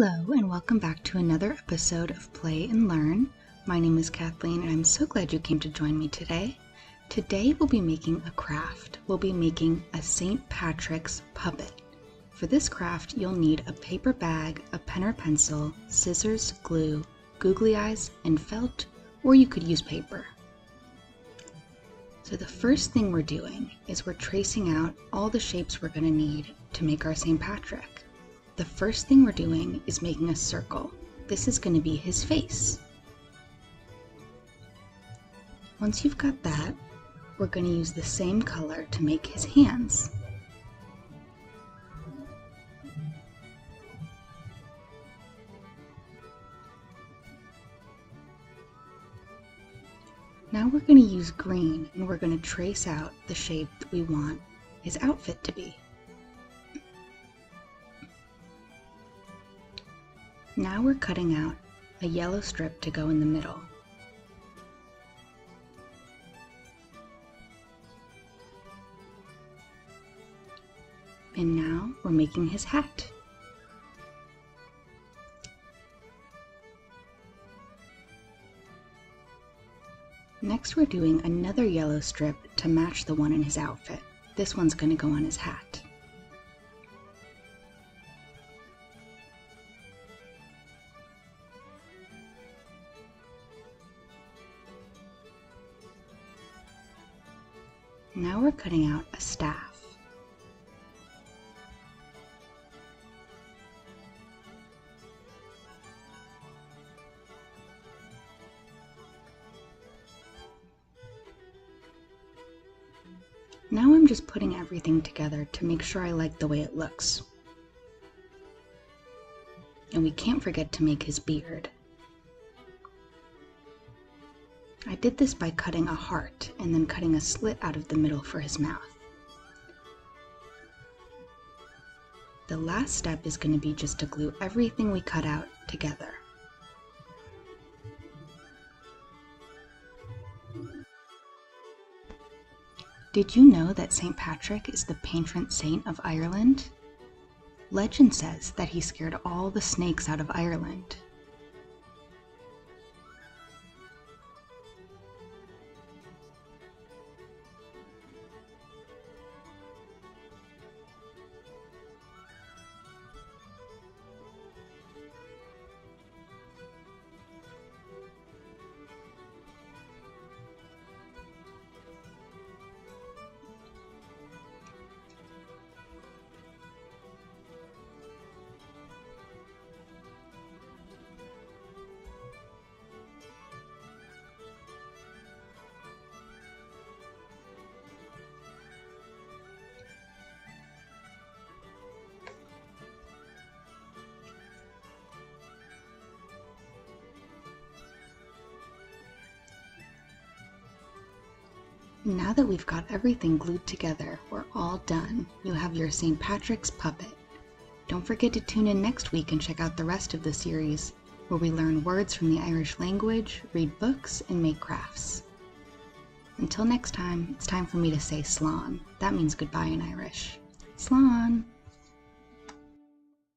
Hello and welcome back to another episode of Play and Learn. My name is Kathleen and I'm so glad you came to join me today. Today we'll be making a craft. We'll be making a St. Patrick's puppet. For this craft you'll need a paper bag, a pen or pencil, scissors, glue, googly eyes, and felt, or you could use paper. So the first thing we're doing is we're tracing out all the shapes we're going to need to make our St. Patrick. The first thing we're doing is making a circle. This is going to be his face. Once you've got that, we're going to use the same color to make his hands. Now we're going to use green and we're going to trace out the shape that we want his outfit to be. Now we're cutting out a yellow strip to go in the middle. And now we're making his hat. Next we're doing another yellow strip to match the one in his outfit. This one's going to go on his hat. Now we're cutting out a staff. Now I'm just putting everything together to make sure I like the way it looks. And we can't forget to make his beard. I did this by cutting a heart and then cutting a slit out of the middle for his mouth. The last step is going to be just to glue everything we cut out together. Did you know that St. Patrick is the patron saint of Ireland? Legend says that he scared all the snakes out of Ireland. Now that we've got everything glued together, we're all done. You have your St. Patrick's puppet. Don't forget to tune in next week and check out the rest of the series, where we learn words from the Irish language, read books, and make crafts. Until next time, it's time for me to say slán. That means goodbye in Irish. Slán!